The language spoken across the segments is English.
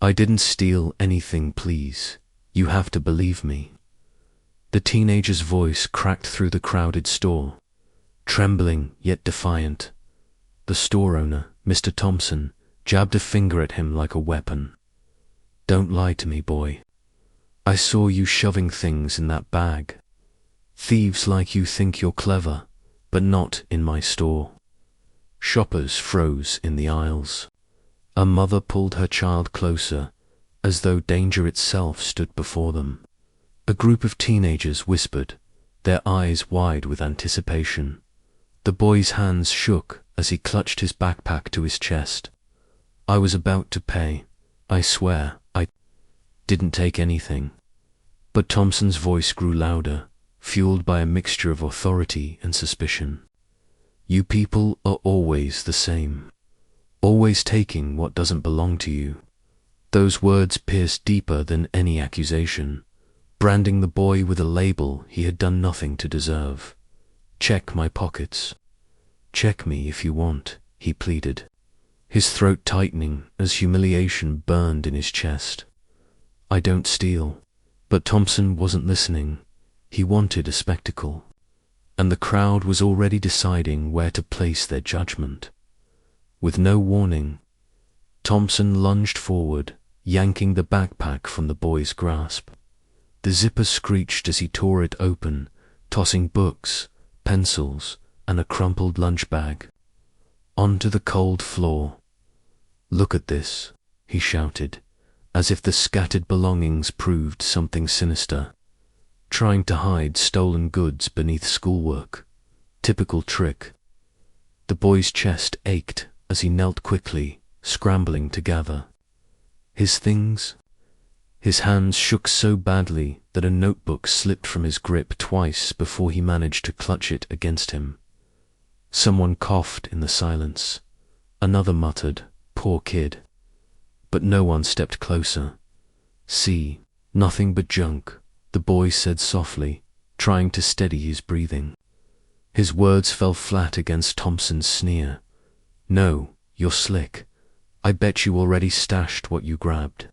I didn't steal anything, please. You have to believe me. The teenager's voice cracked through the crowded store, trembling yet defiant. The store owner, Mr. Thompson, jabbed a finger at him like a weapon. Don't lie to me, boy. I saw you shoving things in that bag. Thieves like you think you're clever, but not in my store. Shoppers froze in the aisles. A mother pulled her child closer, as though danger itself stood before them. A group of teenagers whispered, their eyes wide with anticipation. The boy's hands shook as he clutched his backpack to his chest. I was about to pay. I swear, I didn't take anything. But Thompson's voice grew louder, fueled by a mixture of authority and suspicion. You people are always the same. Always taking what doesn't belong to you. Those words pierced deeper than any accusation, branding the boy with a label he had done nothing to deserve. Check my pockets. Check me if you want, he pleaded, his throat tightening as humiliation burned in his chest. I don't steal. But Thompson wasn't listening. He wanted a spectacle, and the crowd was already deciding where to place their judgment. With no warning, Thompson lunged forward, yanking the backpack from the boy's grasp. The zipper screeched as he tore it open, tossing books, pencils, and a crumpled lunch bag onto the cold floor. Look at this, he shouted, as if the scattered belongings proved something sinister. Trying to hide stolen goods beneath schoolwork. Typical trick. The boy's chest ached as he knelt quickly, scrambling to gather his things. His hands shook so badly that a notebook slipped from his grip twice before he managed to clutch it against him. Someone coughed in the silence. Another muttered, "Poor kid." But no one stepped closer. See, nothing but junk, the boy said softly, trying to steady his breathing. His words fell flat against Thompson's sneer. No, you're slick. I bet you already stashed what you grabbed.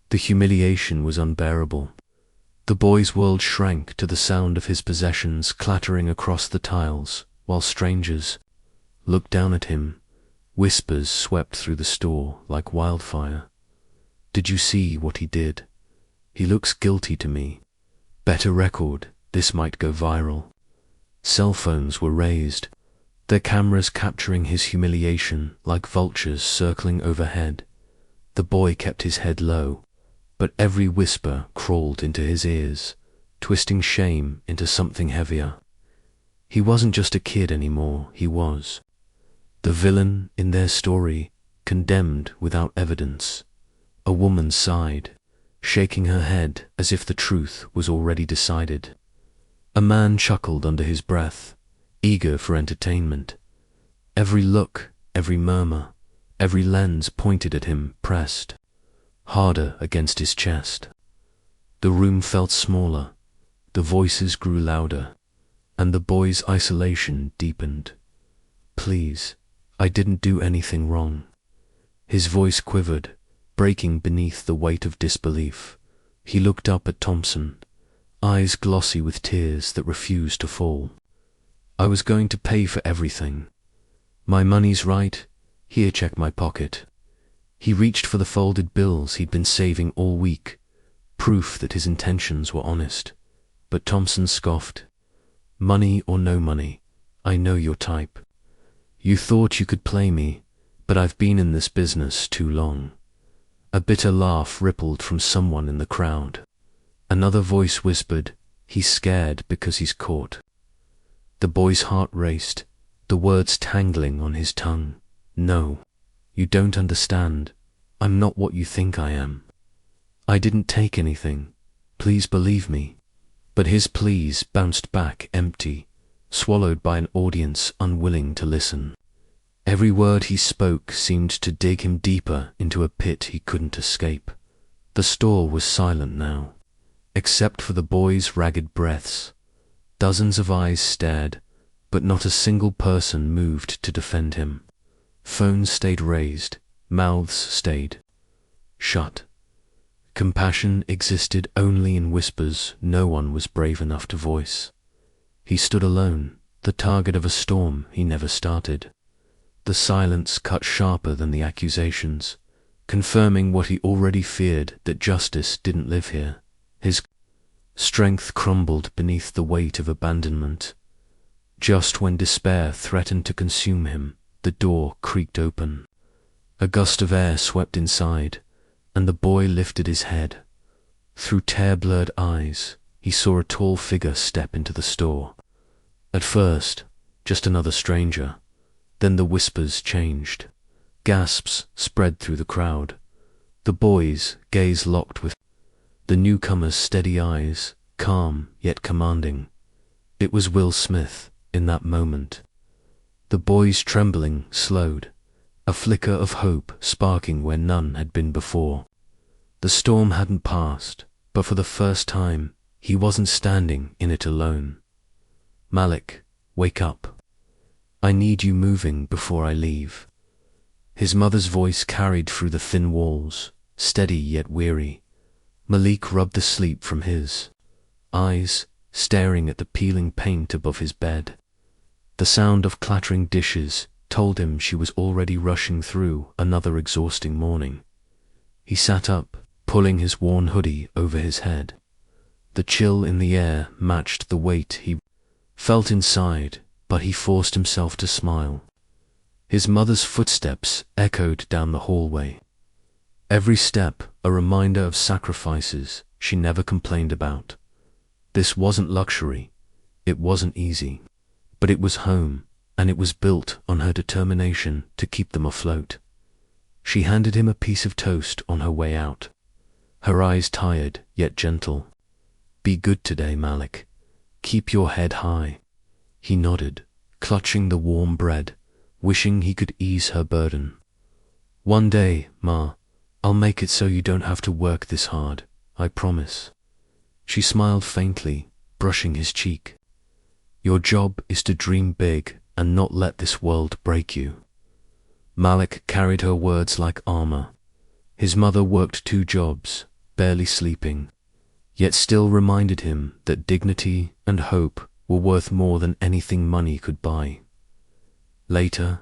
The humiliation was unbearable. The boy's world shrank to the sound of his possessions clattering across the tiles, while strangers looked down at him. Whispers swept through the store like wildfire. Did you see what he did? He looks guilty to me. Better record, this might go viral. Cell phones were raised, their cameras capturing his humiliation like vultures circling overhead. The boy kept his head low, but every whisper crawled into his ears, twisting shame into something heavier. He wasn't just a kid anymore, he was the villain in their story, condemned without evidence. A woman sighed, shaking her head as if the truth was already decided. A man chuckled under his breath, eager for entertainment. Every look, every murmur, every lens pointed at him pressed harder against his chest. The room felt smaller, the voices grew louder, and the boy's isolation deepened. Please, I didn't do anything wrong. His voice quivered, breaking beneath the weight of disbelief. He looked up at Thompson, eyes glossy with tears that refused to fall. I was going to pay for everything. My money's right. Here, check my pocket. He reached for the folded bills he'd been saving all week, proof that his intentions were honest. But Thompson scoffed. Money or no money, I know your type. You thought you could play me, but I've been in this business too long. A bitter laugh rippled from someone in the crowd. Another voice whispered, he's scared because he's caught. The boy's heart raced, the words tangling on his tongue. No, you don't understand. I'm not what you think I am. I didn't take anything. Please believe me. But his pleas bounced back empty, swallowed by an audience unwilling to listen. Every word he spoke seemed to dig him deeper into a pit he couldn't escape. The store was silent now, except for the boy's ragged breaths. Dozens of eyes stared, but not a single person moved to defend him. Phones stayed raised, mouths stayed shut. Compassion existed only in whispers no one was brave enough to voice. He stood alone, the target of a storm he never started. The silence cut sharper than the accusations, confirming what he already feared, that justice didn't live here. His strength crumbled beneath the weight of abandonment. Just when despair threatened to consume him, the door creaked open. A gust of air swept inside, and the boy lifted his head. Through tear-blurred eyes, he saw a tall figure step into the store. At first, just another stranger. Then the whispers changed. Gasps spread through the crowd. The boy's gaze locked with the newcomer's steady eyes, calm yet commanding. It was Will Smith in that moment. The boy's trembling slowed, a flicker of hope sparking where none had been before. The storm hadn't passed, but for the first time, he wasn't standing in it alone. "Malik, wake up. I need you moving before I leave." His mother's voice carried through the thin walls, steady yet weary. Malik rubbed the sleep from his eyes, staring at the peeling paint above his bed. The sound of clattering dishes told him she was already rushing through another exhausting morning. He sat up, pulling his worn hoodie over his head. The chill in the air matched the weight he felt inside, but he forced himself to smile. His mother's footsteps echoed down the hallway. Every step a reminder of sacrifices she never complained about. This wasn't luxury, it wasn't easy, but it was home, and it was built on her determination to keep them afloat. She handed him a piece of toast on her way out, her eyes tired yet gentle. "Be good today, Malik. Keep your head high." He nodded, clutching the warm bread, wishing he could ease her burden. "One day, Ma, I'll make it so you don't have to work this hard, I promise." She smiled faintly, brushing his cheek. "Your job is to dream big and not let this world break you." Malik carried her words like armor. His mother worked 2 jobs, barely sleeping, yet still reminded him that dignity and hope were worth more than anything money could buy. Later,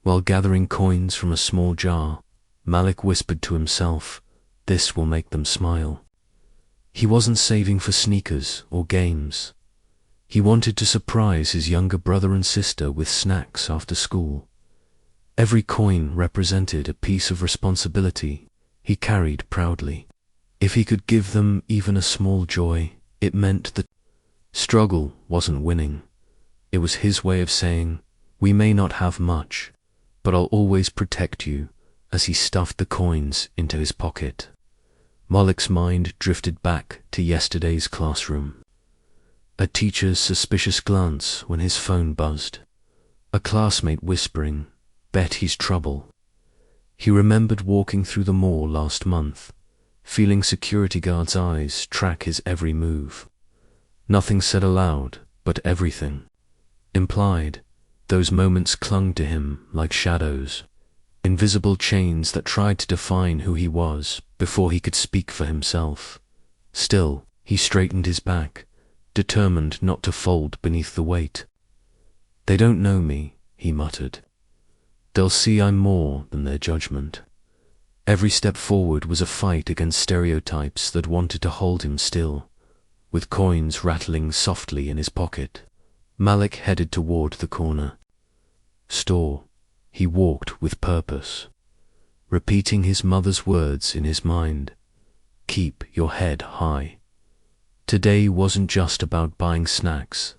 while gathering coins from a small jar, Malik whispered to himself, "This will make them smile." He wasn't saving for sneakers or games. He wanted to surprise his younger brother and sister with snacks after school. Every coin represented a piece of responsibility he carried proudly. If he could give them even a small joy, it meant that struggle wasn't winning. It was his way of saying, "We may not have much, but I'll always protect you," as he stuffed the coins into his pocket. Malik's mind drifted back to yesterday's classroom. A teacher's suspicious glance when his phone buzzed. A classmate whispering, "Bet he's trouble." He remembered walking through the mall last month, feeling security guards' eyes track his every move. Nothing said aloud, but everything implied. Those moments clung to him like shadows, invisible chains that tried to define who he was before he could speak for himself. Still, he straightened his back, determined not to fold beneath the weight. "They don't know me," he muttered. "They'll see I'm more than their judgment." Every step forward was a fight against stereotypes that wanted to hold him still. With coins rattling softly in his pocket, Malik headed toward the corner store. He walked with purpose, repeating his mother's words in his mind. "Keep your head high." Today wasn't just about buying snacks.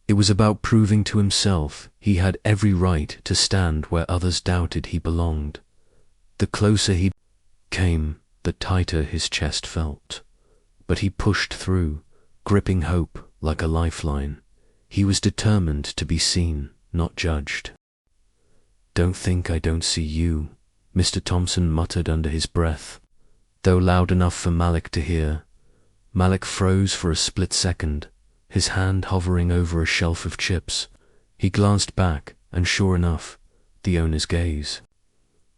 It was about proving to himself he had every right to stand where others doubted he belonged. The closer he came, the tighter his chest felt. But he pushed through, gripping hope like a lifeline. He was determined to be seen, not judged. "Don't think I don't see you," Mr. Thompson muttered under his breath, though loud enough for Malik to hear. Malik froze for a split second, his hand hovering over a shelf of chips. He glanced back, and sure enough, the owner's gaze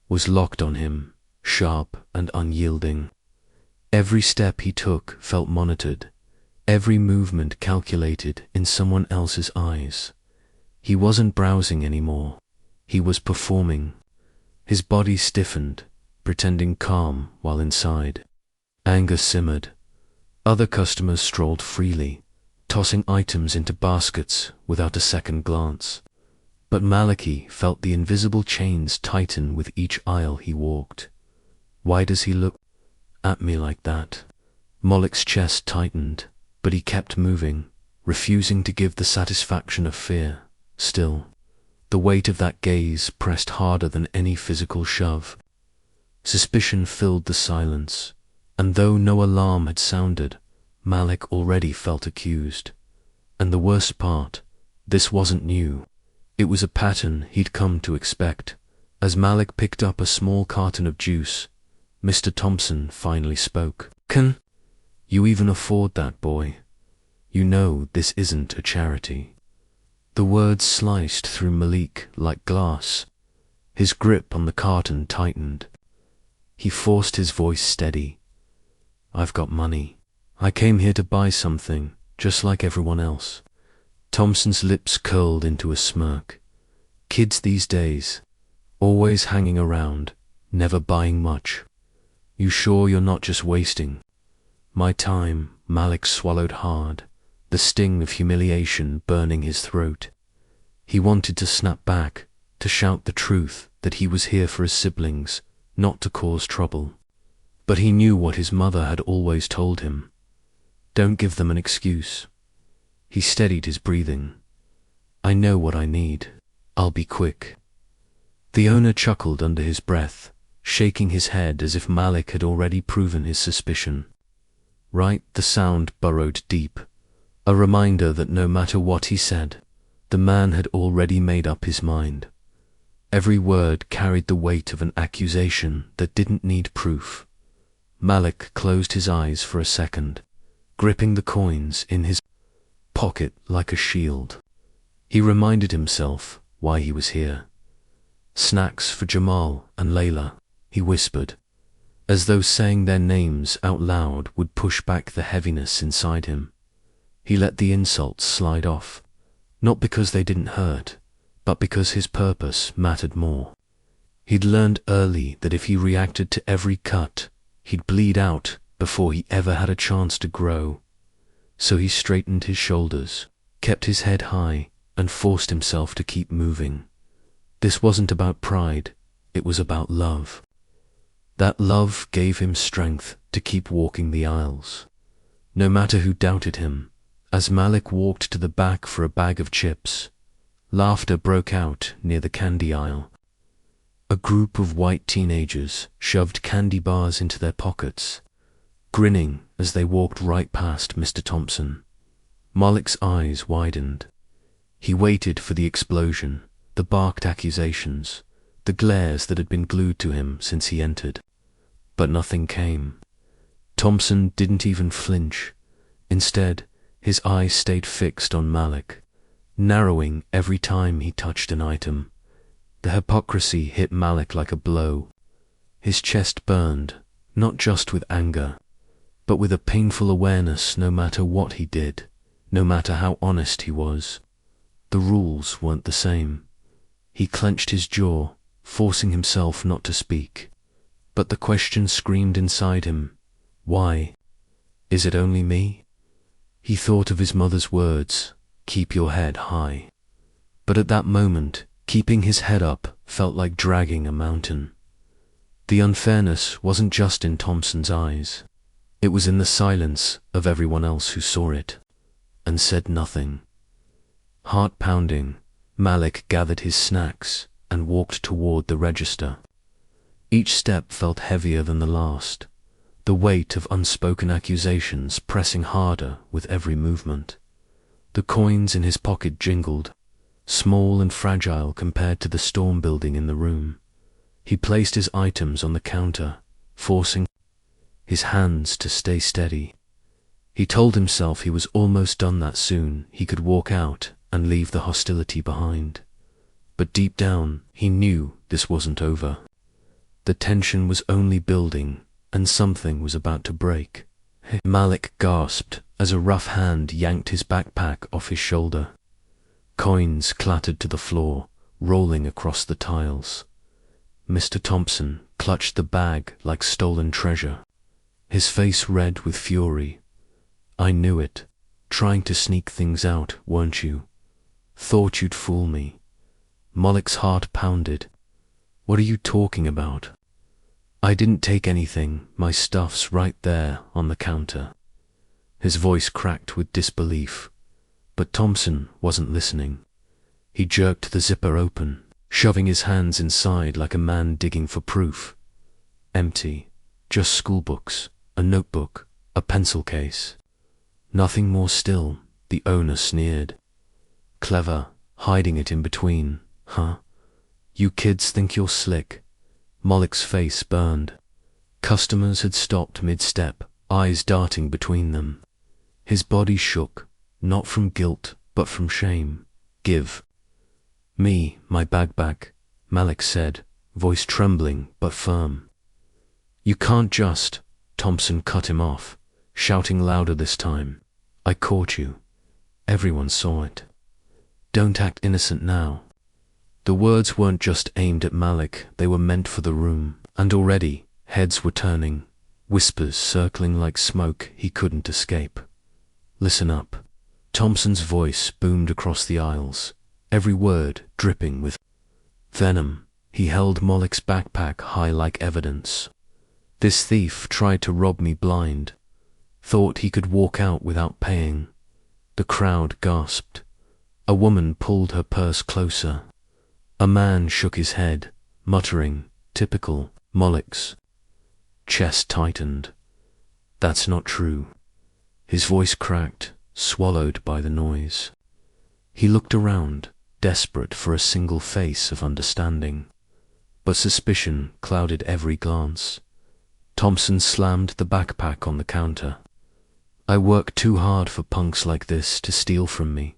was locked on him, sharp and unyielding. Every step he took felt monitored, every movement calculated in someone else's eyes. He wasn't browsing anymore. He was performing. His body stiffened, pretending calm while inside. Anger simmered. Other customers strolled freely, tossing items into baskets without a second glance. But Malik felt the invisible chains tighten with each aisle he walked. Why does he look at me like that? Malik's chest tightened, but he kept moving, refusing to give the satisfaction of fear. Still, the weight of that gaze pressed harder than any physical shove. Suspicion filled the silence, and though no alarm had sounded, Malik already felt accused. And the worst part, this wasn't new. It was a pattern he'd come to expect. As Malik picked up a small carton of juice, Mr. Thompson finally spoke. "Can you even afford that, boy? You know this isn't a charity." The words sliced through Malik like glass. His grip on the carton tightened. He forced his voice steady. "I've got money. I came here to buy something, just like everyone else." Thompson's lips curled into a smirk. Kids these days, always hanging around, never buying much. "You sure you're not just wasting my time?" Malik swallowed hard, the sting of humiliation burning his throat. He wanted to snap back, to shout the truth that he was here for his siblings, not to cause trouble. But he knew what his mother had always told him. Don't give them an excuse. He steadied his breathing. "I know what I need. I'll be quick." The owner chuckled under his breath, shaking his head as if Malik had already proven his suspicion. Right, the sound burrowed deep, a reminder that no matter what he said, the man had already made up his mind. Every word carried the weight of an accusation that didn't need proof. Malik closed his eyes for a second, gripping the coins in his pocket like a shield. He reminded himself why he was here. "Snacks for Jamal and Layla," he whispered, as though saying their names out loud would push back the heaviness inside him. He let the insults slide off, not because they didn't hurt, but because his purpose mattered more. He'd learned early that if he reacted to every cut, he'd bleed out before he ever had a chance to grow. So he straightened his shoulders, kept his head high, and forced himself to keep moving. This wasn't about pride, it was about love. That love gave him strength to keep walking the aisles. No matter who doubted him, as Malik walked to the back for a bag of chips, laughter broke out near the candy aisle. A group of white teenagers shoved candy bars into their pockets, grinning as they walked right past Mr. Thompson. Malik's eyes widened. He waited for the explosion, the barked accusations, the glares that had been glued to him since he entered. But nothing came. Thompson didn't even flinch. Instead, his eyes stayed fixed on Malik, narrowing every time he touched an item. The hypocrisy hit Malik like a blow. His chest burned, not just with anger, but with a painful awareness no matter what he did, no matter how honest he was. The rules weren't the same. He clenched his jaw, forcing himself not to speak. But the question screamed inside him. Why? Is it only me? He thought of his mother's words, "Keep your head high." But at that moment, keeping his head up felt like dragging a mountain. The unfairness wasn't just in Thompson's eyes. It was in the silence of everyone else who saw it, and said nothing. Heart pounding, Malik gathered his snacks and walked toward the register. Each step felt heavier than the last, the weight of unspoken accusations pressing harder with every movement. The coins in his pocket jingled, small and fragile compared to the storm building in the room. He placed his items on the counter, forcing his hands to stay steady. He told himself he was almost done, that soon he could walk out and leave the hostility behind. But deep down, he knew this wasn't over. The tension was only building, and something was about to break. Malik gasped as a rough hand yanked his backpack off his shoulder. Coins clattered to the floor, rolling across the tiles. Mr. Thompson clutched the bag like stolen treasure, his face red with fury. "I knew it. Trying to sneak things out, weren't you? Thought you'd fool me." Malik's heart pounded. "What are you talking about? I didn't take anything. My stuff's right there on the counter." His voice cracked with disbelief, but Thompson wasn't listening. He jerked the zipper open, shoving his hands inside like a man digging for proof. Empty. Just schoolbooks, a notebook, a pencil case. Nothing more still, the owner sneered. "Clever, hiding it in between, huh? You kids think you're slick." Malik's face burned. Customers had stopped mid-step, eyes darting between them. His body shook, not from guilt, but from shame. "Give me my bag back," Malik said, voice trembling but firm. "You can't just," Thompson cut him off, shouting louder this time. "I caught you. Everyone saw it. Don't act innocent now." The words weren't just aimed at Malik, they were meant for the room, and already heads were turning, whispers circling like smoke he couldn't escape. "Listen up." Thompson's voice boomed across the aisles, every word dripping with venom. He held Malik's backpack high like evidence. "This thief tried to rob me blind. Thought he could walk out without paying." The crowd gasped. A woman pulled her purse closer. A man shook his head, muttering, "Typical." Malik's chest tightened. "That's not true." His voice cracked, swallowed by the noise. He looked around, desperate for a single face of understanding. But suspicion clouded every glance. Thompson slammed the backpack on the counter. "I work too hard for punks like this to steal from me.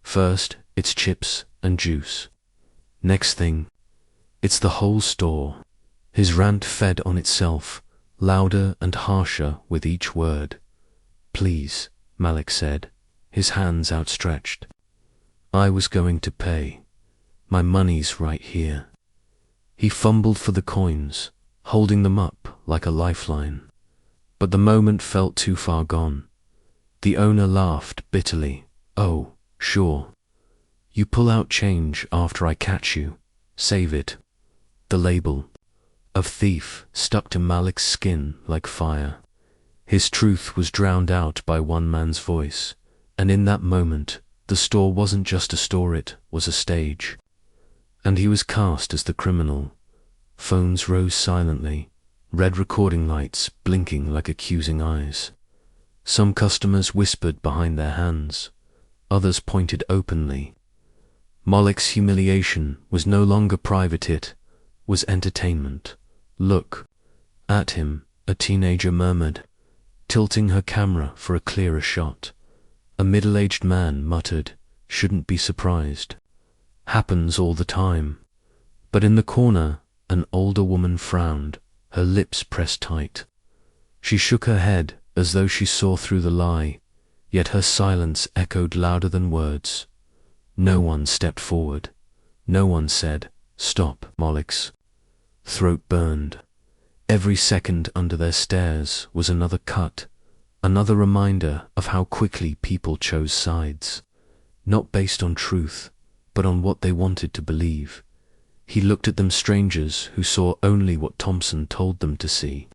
First, it's chips and juice. Next thing, it's the whole store." His rant fed on itself, louder and harsher with each word. "Please," Malik said, his hands outstretched. "I was going to pay. My money's right here." He fumbled for the coins, holding them up like a lifeline. But the moment felt too far gone. The owner laughed bitterly. "Oh, sure. You pull out change after I catch you. Save it." The label of thief stuck to Malik's skin like fire. His truth was drowned out by one man's voice, and in that moment, the store wasn't just a store, it was a stage. And he was cast as the criminal. Phones rose silently, red recording lights blinking like accusing eyes. Some customers whispered behind their hands, others pointed openly. Malik's humiliation was no longer private, it was entertainment. "Look at him," a teenager murmured, tilting her camera for a clearer shot. A middle-aged man muttered, "Shouldn't be surprised. Happens all the time." But in the corner, an older woman frowned, her lips pressed tight. She shook her head as though she saw through the lie, yet her silence echoed louder than words. No one stepped forward. No one said, "Stop." Malik's throat burned. Every second under their stares was another cut, another reminder of how quickly people chose sides, not based on truth, but on what they wanted to believe. He looked at them, strangers who saw only what Thompson told them to see.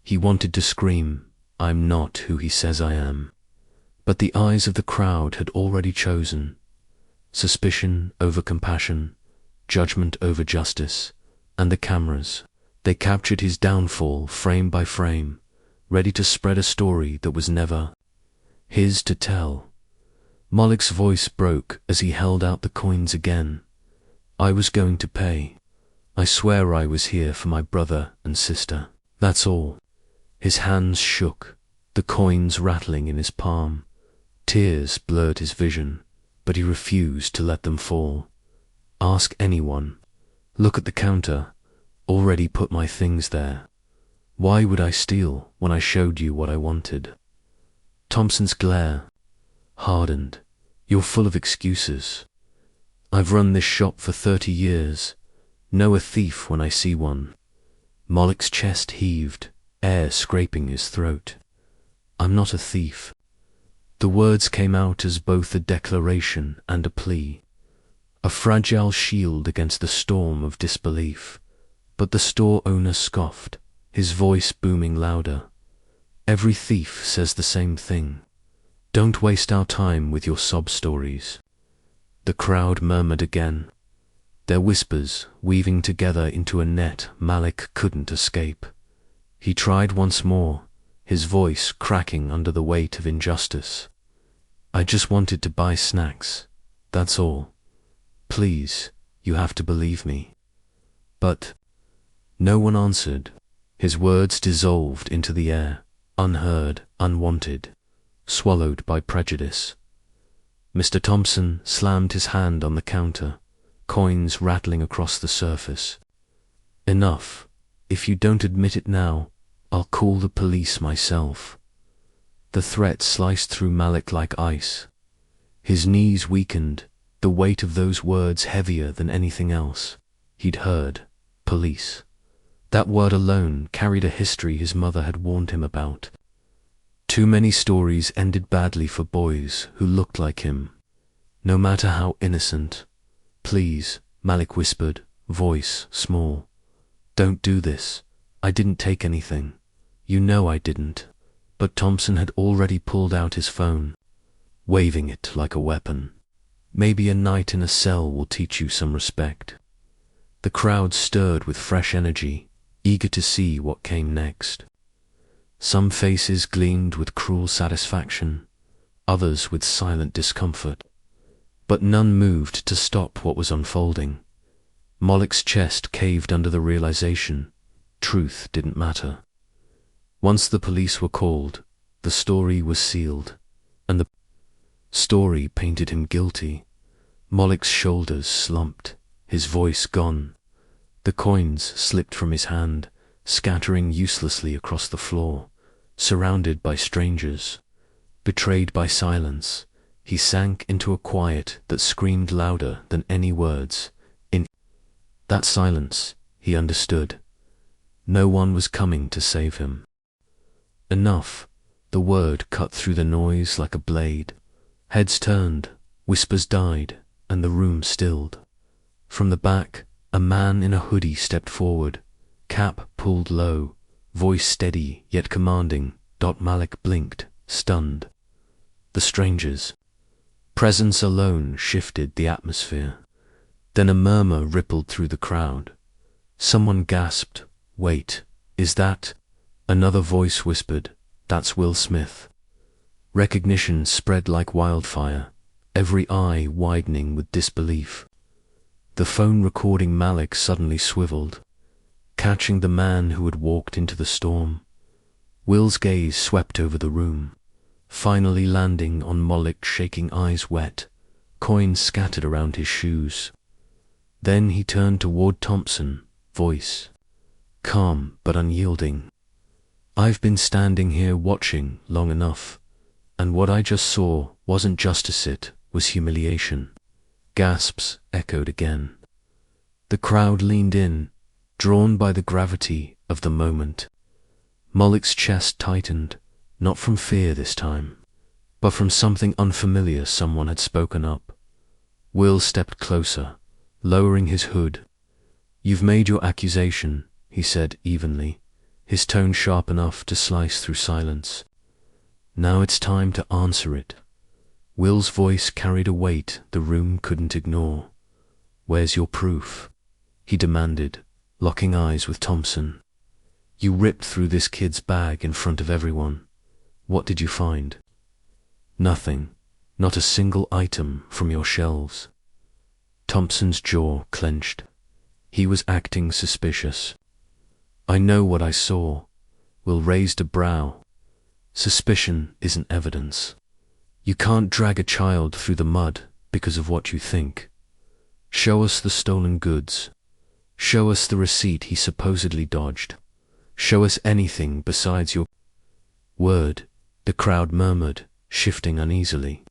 He wanted to scream, "I'm not who he says I am." But the eyes of the crowd had already chosen. Suspicion over compassion, judgment over justice, and the cameras. They captured his downfall frame by frame, ready to spread a story that was never his to tell. Malik's voice broke as he held out the coins again. "I was going to pay. I swear I was here for my brother and sister. That's all." His hands shook, the coins rattling in his palm. Tears blurred his vision, but he refused to let them fall. "Ask anyone. Look at the counter. Already put my things there." Why would I steal when I showed you what I wanted? Thompson's glare hardened. You're full of excuses. I've run this shop for 30 years. Know a thief when I see one. Malik's chest heaved, air scraping his throat. I'm not a thief. The words came out as both a declaration and a plea, a fragile shield against the storm of disbelief. But the store owner scoffed, his voice booming louder. Every thief says the same thing. Don't waste our time with your sob stories. The crowd murmured again, their whispers weaving together into a net Malik couldn't escape. He tried once more, his voice cracking under the weight of injustice. I just wanted to buy snacks, that's all. Please, you have to believe me. But no one answered. His words dissolved into the air, unheard, unwanted, swallowed by prejudice. Mr. Thompson slammed his hand on the counter, coins rattling across the surface. Enough. If you don't admit it now, I'll call the police myself. The threat sliced through Malik like ice. His knees weakened, the weight of those words heavier than anything else he'd heard. Police. That word alone carried a history his mother had warned him about. Too many stories ended badly for boys who looked like him, no matter how innocent. Please, Malik whispered, voice small. Don't do this. I didn't take anything. You know I didn't. But Thompson had already pulled out his phone, waving it like a weapon. Maybe a night in a cell will teach you some respect. The crowd stirred with fresh energy, eager to see what came next. Some faces gleamed with cruel satisfaction, others with silent discomfort. But none moved to stop what was unfolding. Malik's chest caved under the realization truth didn't matter. Once the police were called, the story was sealed, and the story painted him guilty. Malik's shoulders slumped, his voice gone. The coins slipped from his hand, scattering uselessly across the floor. Surrounded by strangers, betrayed by silence, he sank into a quiet that screamed louder than any words. In that silence, he understood. No one was coming to save him. Enough. The word cut through the noise like a blade. Heads turned, whispers died, and the room stilled. From the back, a man in a hoodie stepped forward, cap pulled low, voice steady yet commanding. Malik blinked, stunned. The stranger's presence alone shifted the atmosphere. Then a murmur rippled through the crowd. Someone gasped, "Wait, is that?" Another voice whispered, "That's Will Smith." Recognition spread like wildfire, every eye widening with disbelief. The phone recording Malik suddenly swiveled, catching the man who had walked into the storm. Will's gaze swept over the room, finally landing on Malik's shaking eyes wet, coins scattered around his shoes. Then he turned toward Thompson, voice calm but unyielding. I've been standing here watching long enough, and what I just saw wasn't justice, it was humiliation. Gasps echoed again. The crowd leaned in, drawn by the gravity of the moment. Malik's chest tightened, not from fear this time, but from something unfamiliar someone had spoken up. Will stepped closer, lowering his hood. "You've made your accusation," he said evenly, his tone sharp enough to slice through silence. "Now it's time to answer it." Will's voice carried a weight the room couldn't ignore. "Where's your proof?" he demanded, locking eyes with Thompson. "You ripped through this kid's bag in front of everyone. What did you find?" "Nothing. Not a single item from your shelves." Thompson's jaw clenched. He was acting suspicious. "I know what I saw." Will raised a brow. "Suspicion isn't evidence. You can't drag a child through the mud because of what you think. Show us the stolen goods. Show us the receipt he supposedly dodged. Show us anything besides your word, the crowd murmured, shifting uneasily.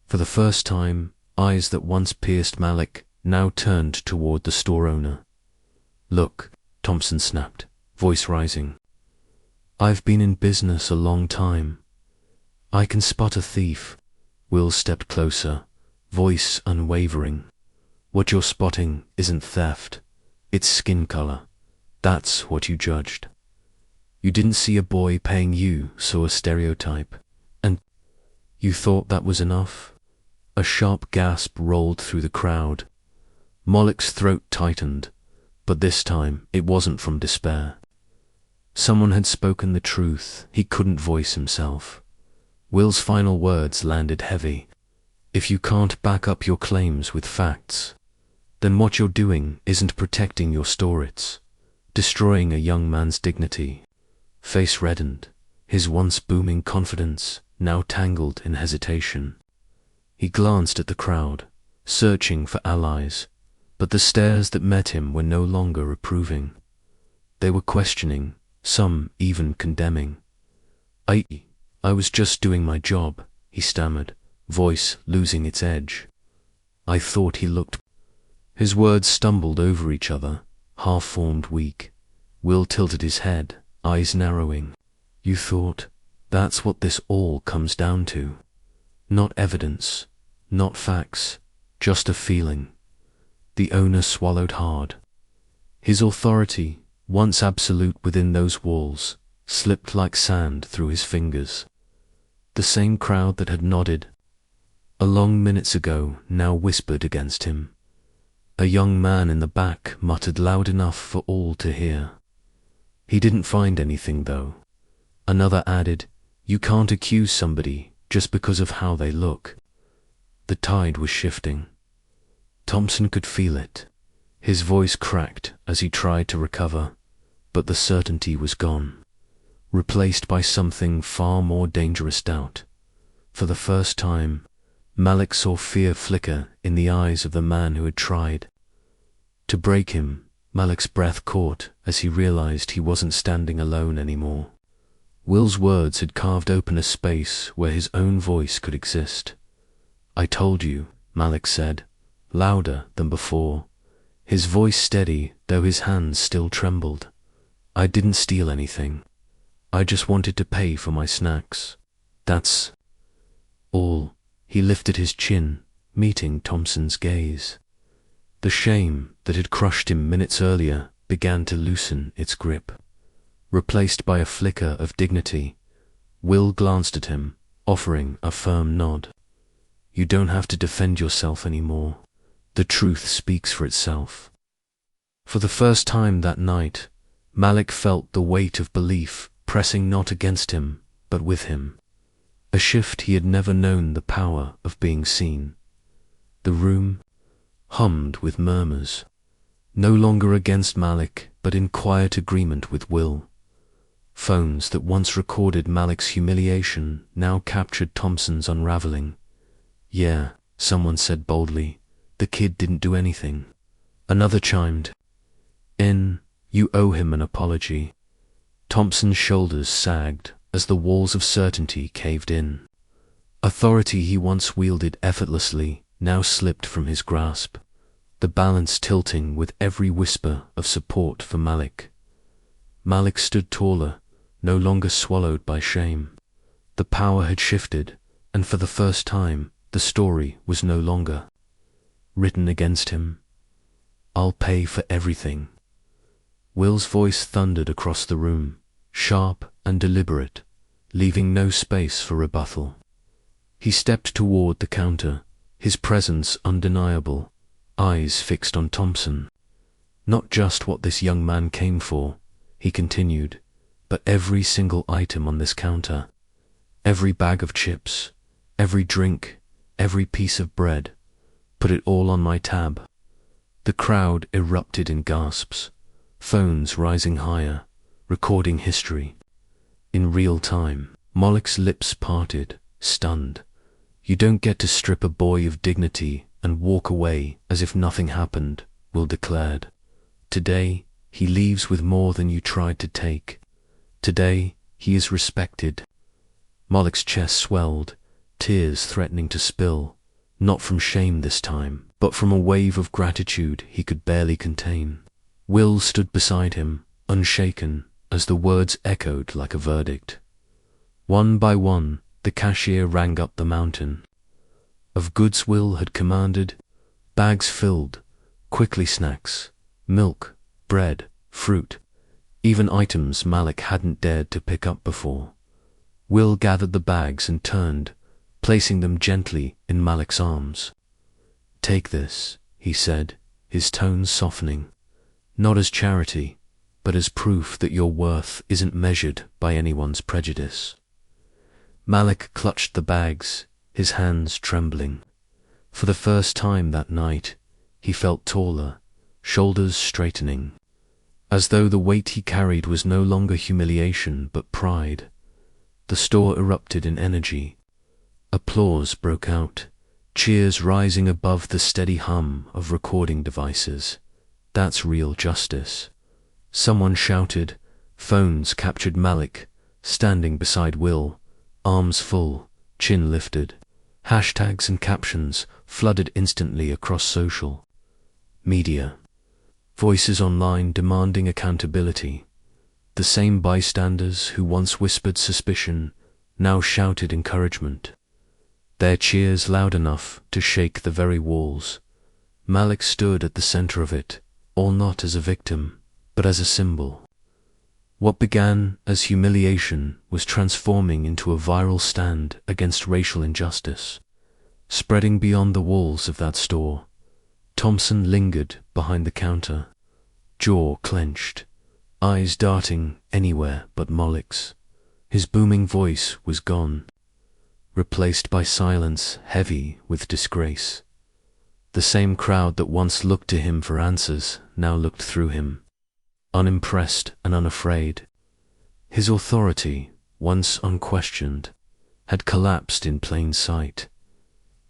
For the first time, eyes that once pierced Malik now turned toward the store owner. Look, Thompson snapped, voice rising. I've been in business a long time. I can spot a thief. Will stepped closer, voice unwavering. What you're spotting isn't theft, it's skin color. That's what you judged. You didn't see a boy paying you, saw a stereotype. And you thought that was enough? A sharp gasp rolled through the crowd. Malik's throat tightened, but this time it wasn't from despair. Someone had spoken the truth. He couldn't voice himself. Will's final words landed heavy. If you can't back up your claims with facts, then what you're doing isn't protecting your store, it's destroying a young man's dignity. Face reddened, his once booming confidence now tangled in hesitation. He glanced at the crowd, searching for allies, but the stares that met him were no longer approving. They were questioning, some even condemning. I was just doing my job, he stammered, voice losing its edge. I thought he looked. His words stumbled over each other, half-formed weak. Will tilted his head, eyes narrowing. You thought? That's what this all comes down to. Not evidence, not facts, just a feeling. The owner swallowed hard. His authority, once absolute within those walls, slipped like sand through his fingers. The same crowd that had nodded along minutes ago now whispered against him. A young man in the back muttered loud enough for all to hear. He didn't find anything, though. Another added, you can't accuse somebody just because of how they look. The tide was shifting. Thompson could feel it. His voice cracked as he tried to recover, but the certainty was gone, replaced by something far more dangerous: doubt. For the first time, Malik saw fear flicker in the eyes of the man who had tried to break him. Malik's breath caught as he realized he wasn't standing alone anymore. Will's words had carved open a space where his own voice could exist. I told you, Malik said, louder than before, his voice steady though his hands still trembled. I didn't steal anything. I just wanted to pay for my snacks. That's all. He lifted his chin, meeting Thompson's gaze. The shame that had crushed him minutes earlier began to loosen its grip. Replaced by a flicker of dignity, Will glanced at him, offering a firm nod. You don't have to defend yourself anymore. The truth speaks for itself. For the first time that night, Malik felt the weight of belief pressing not against him, but with him. A shift he had never known the power of being seen. The room hummed with murmurs, no longer against Malik, but in quiet agreement with Will. Phones that once recorded Malik's humiliation now captured Thompson's unraveling. Yeah, someone said boldly, the kid didn't do anything. Another chimed in, you owe him an apology. Thompson's shoulders sagged as the walls of certainty caved in. Authority he once wielded effortlessly now slipped from his grasp, the balance tilting with every whisper of support for Malik. Malik stood taller, no longer swallowed by shame. The power had shifted, and for the first time, the story was no longer written against him. I'll pay for everything. Will's voice thundered across the room, sharp and deliberate, leaving no space for rebuttal. He stepped toward the counter, his presence undeniable, eyes fixed on Thompson. Not just what this young man came for, he continued, but every single item on this counter. Every bag of chips, every drink, every piece of bread. Put it all on my tab. The crowd erupted in gasps, phones rising higher, recording history. In real time, Malik's lips parted, stunned. You don't get to strip a boy of dignity and walk away as if nothing happened, Will declared. Today, he leaves with more than you tried to take. Today, he is respected. Malik's chest swelled, tears threatening to spill, not from shame this time, but from a wave of gratitude he could barely contain. Will stood beside him, unshaken, as the words echoed like a verdict. One by one, the cashier rang up the mountain of goods Will had commanded, bags filled, quickly snacks, milk, bread, fruit, even items Malik hadn't dared to pick up before. Will gathered the bags and turned, placing them gently in Malik's arms. "Take this," he said, his tones softening, "not as charity, but as proof that your worth isn't measured by anyone's prejudice." Malik clutched the bags, his hands trembling. For the first time that night, he felt taller, shoulders straightening, as though the weight he carried was no longer humiliation but pride. The store erupted in energy. Applause broke out, cheers rising above the steady hum of recording devices. "That's real justice," someone shouted. Phones captured Malik, standing beside Will, arms full, chin lifted. Hashtags and captions flooded instantly across social media. Voices online demanding accountability. The same bystanders who once whispered suspicion now shouted encouragement, their cheers loud enough to shake the very walls. Malik stood at the center of it, all not as a victim, but as a symbol. What began as humiliation was transforming into a viral stand against racial injustice, spreading beyond the walls of that store. Thompson lingered behind the counter, jaw clenched, eyes darting anywhere but Malik's. His booming voice was gone, replaced by silence heavy with disgrace. The same crowd that once looked to him for answers now looked through him, unimpressed and unafraid. His authority, once unquestioned, had collapsed in plain sight.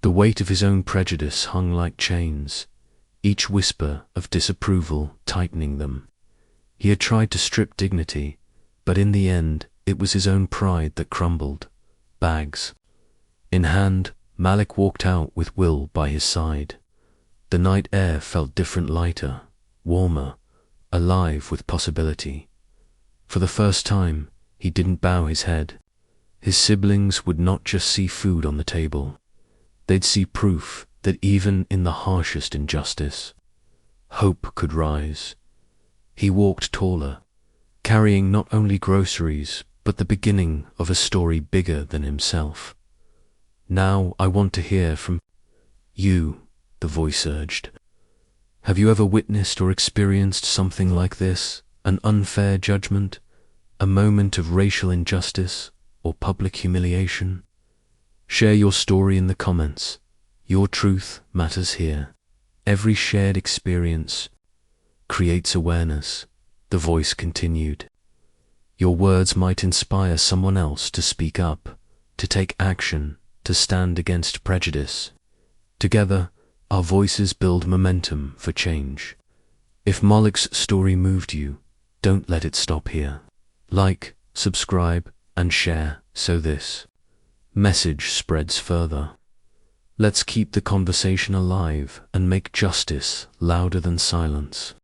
The weight of his own prejudice hung like chains, each whisper of disapproval tightening them. He had tried to strip dignity, but in the end it was his own pride that crumbled. Bags in hand, Malik walked out with Will by his side. The night air felt different, lighter, warmer, alive with possibility. For the first time, he didn't bow his head. His siblings would not just see food on the table. They'd see proof that even in the harshest injustice, hope could rise. He walked taller, carrying not only groceries, but the beginning of a story bigger than himself. "Now I want to hear from you," the voice urged. "Have you ever witnessed or experienced something like this? An unfair judgment? A moment of racial injustice or public humiliation? Share your story in the comments. Your truth matters here. Every shared experience creates awareness," the voice continued. "Your words might inspire someone else to speak up, to take action, to stand against prejudice. Together, our voices build momentum for change. If Malik's story moved you, don't let it stop here. Like, subscribe, and share so this message spreads further. Let's keep the conversation alive and make justice louder than silence.